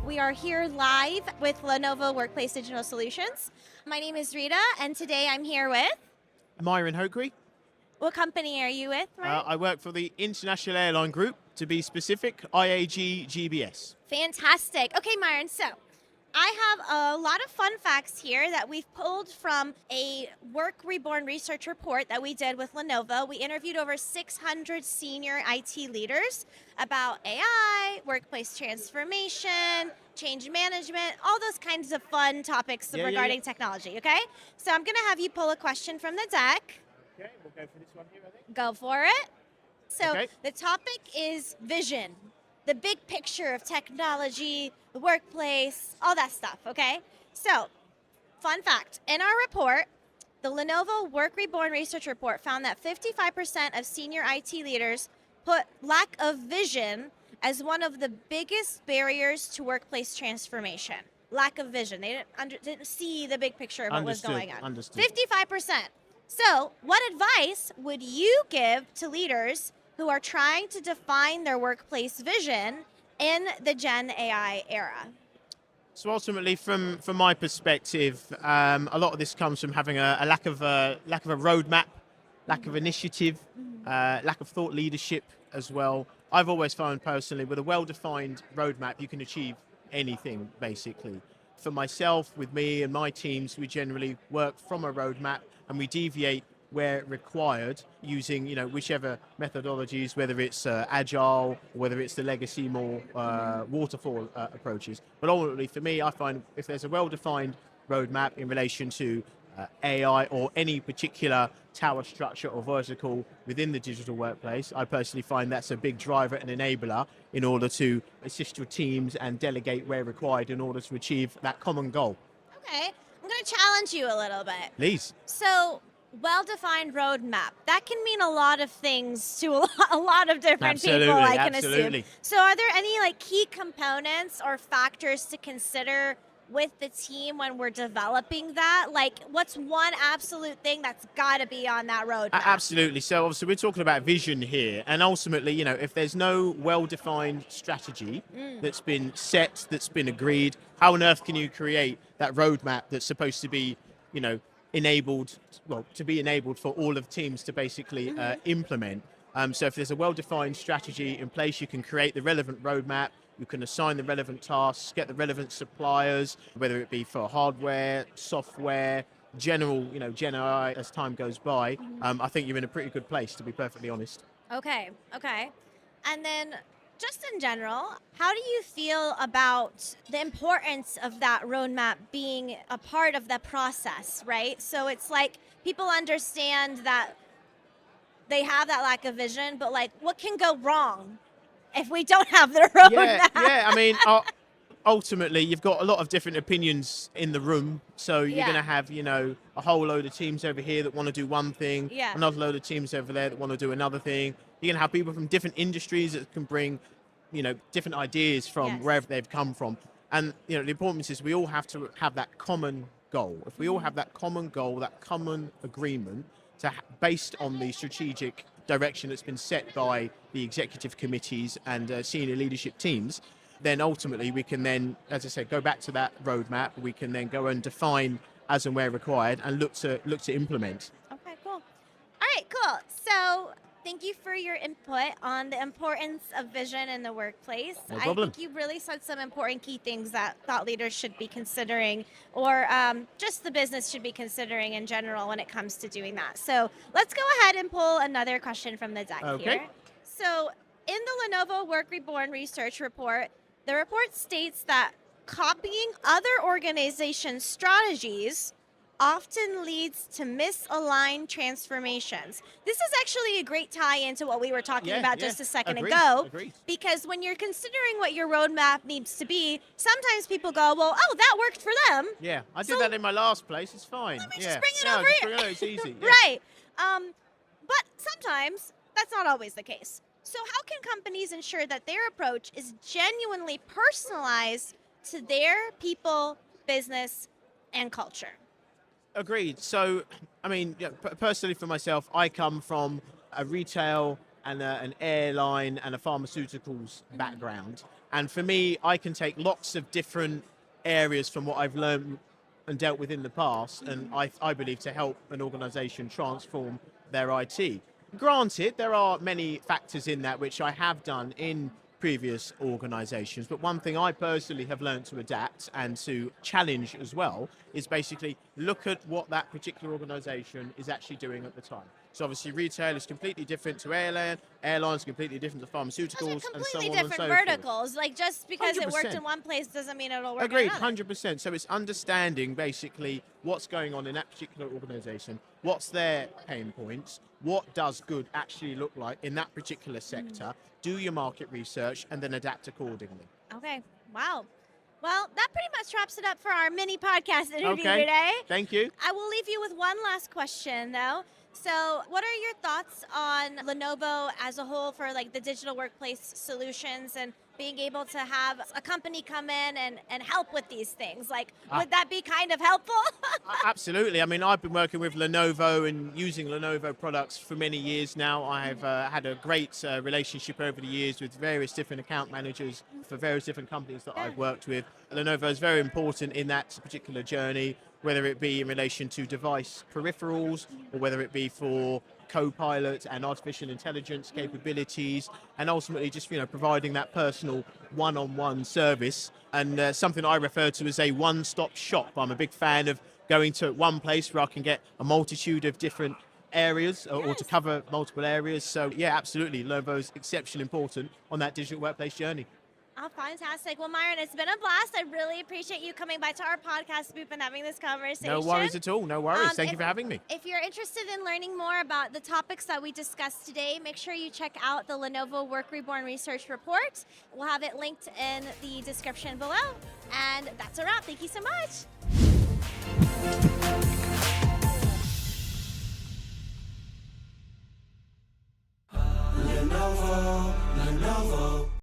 We are here live with Lenovo Workplace Digital Solutions. My name is Rita, and today I'm here with... Myron Hoquee. What company are you with, Myron? I work for the International Airline Group, to be specific, IAG GBS. Fantastic. Okay, Myron, so I have a lot of fun facts here that we've pulled from a Reborn research report that we did with Lenovo. We interviewed over 600 senior IT leaders about AI, workplace transformation, change management, all those kinds of fun topics regarding technology, okay? So I'm going to have you pull a question from the deck. Okay, we'll go for this one here, I think. Go for it. So Okay. The topic is vision, the big picture of technology, the workplace, all that stuff, okay? So, fun fact, in our report, the Lenovo Reborn research report found that 55% of senior IT leaders put lack of vision as one of the biggest barriers to workplace transformation. Lack of vision. They didn't see the big picture of what was going on. Understood. 55%. So, what advice would you give to leaders who are trying to define their workplace vision in the Gen AI era? So ultimately, from my perspective, a lot of this comes from having a lack of a roadmap, lack of initiative, lack of thought leadership as well. I've always found personally, with a well-defined roadmap, you can achieve anything basically. For myself, with me and my teams, we generally work from a roadmap and we deviate where required using whichever methodologies, whether it's agile, or whether it's the legacy more waterfall approaches. But ultimately for me, I find if there's a well-defined roadmap in relation to AI or any particular tower structure or vertical within the digital workplace, I personally find that's a big driver and enabler in order to assist your teams and delegate where required in order to achieve that common goal. Okay, I'm going to challenge you a little bit. Please. So, well-defined roadmap. That can mean a lot of things to a lot of different people, I can assume. So are there any key components or factors to consider with the team when we're developing that? What's one absolute thing that's got to be on that roadmap? Absolutely. So obviously we're talking about vision here, and ultimately, if there's no well-defined strategy that's been set, that's been agreed, how on earth can you create that roadmap that's supposed to be, enabled for all of teams to basically implement? So if there's a well-defined strategy in place, you can create the relevant roadmap, you can assign the relevant tasks, get the relevant suppliers, whether it be for hardware, software, general, Gen AI as time goes by. I think you're in a pretty good place, to be perfectly honest. Okay. And then just in general, how do you feel about the importance of that roadmap being a part of the process, right? So it's people understand that they have that lack of vision, but what can go wrong if we don't have the roadmap? Yeah. I mean, ultimately, you've got a lot of different opinions in the room. So you're going to have, a whole load of teams over here that want to do one thing, another load of teams over there that want to do another thing. You're going to have people from different industries that can bring, different ideas from wherever they've come from. And, the importance is we all have to have that common goal. If we all have that common goal, that common agreement, based on the strategic direction that's been set by the executive committees and senior leadership teams, then ultimately we can then, as I said, go back to that roadmap. We can then go and define as and where required and look to implement. Okay, cool. All right, cool. So thank you for your input on the importance of vision in the workplace. No problem. I think you really said some important key things that thought leaders should be considering, or just the business should be considering in general when it comes to doing that. So let's go ahead and pull another question from the deck here. So in the Lenovo Reborn research report, the report states that copying other organizations' strategies often leads to misaligned transformations. This is actually a great tie into what we were talking about just a second ago. Because when you're considering what your roadmap needs to be, sometimes people go, well, oh, that worked for them. Yeah, I did that in my last place. It's fine. Let me just bring it over here. It's easy. Right. But sometimes that's not always the case. So how can companies ensure that their approach is genuinely personalized to their people, business, and culture? Agreed. So, I mean, personally for myself, I come from a retail and an airline and a pharmaceuticals background. And for me, I can take lots of different areas from what I've learned and dealt with in the past, and I believe to help an organization transform their IT. Granted, there are many factors in that which I have done in previous organizations, but one thing I personally have learned to adapt and to challenge as well is basically look at what that particular organization is actually doing at the time. So obviously retail is completely different to airlines completely different to Those are pharmaceuticals, and so completely on and different so forth. verticals. Like just because it worked 100%. in one place doesn't mean it'll work in Agreed, another. 100%. So it's understanding basically what's going on in that particular organization, what's their pain points, what does good actually look like in that particular sector, do your market research, and then adapt accordingly. Okay. Wow. Well, that pretty much wraps it up for our mini podcast interview Okay, today. thank you. I will leave you with one last question, though. So, what are your thoughts on Lenovo as a whole for like the digital workplace solutions and being able to have a company come in and help with these things? Like, would that be kind of helpful? Absolutely. I mean, I've been working with Lenovo and using Lenovo products for many years now. I've had a great relationship over the years with various different account managers for various different companies that I've worked with. Lenovo is very important in that particular journey, whether it be in relation to device peripherals or whether it be for co-pilot and artificial intelligence capabilities, and ultimately just providing that personal one-on-one service, and something I refer to as a one-stop shop. I'm a big fan of going to one place where I can get a multitude of different areas or to cover multiple areas. So yeah, absolutely, Lenovo is exceptionally important on that digital workplace journey. Oh, fantastic. Well, Myron, it's been a blast. I really appreciate you coming by to our podcast booth and having this conversation. No worries at all. No worries. Thank you if- for having me. If you're interested in learning more about the topics that we discussed today, make sure you check out the Lenovo Work Reborn Research Report. We'll have it linked in the description below. And that's a wrap. Thank you so much. Lenovo.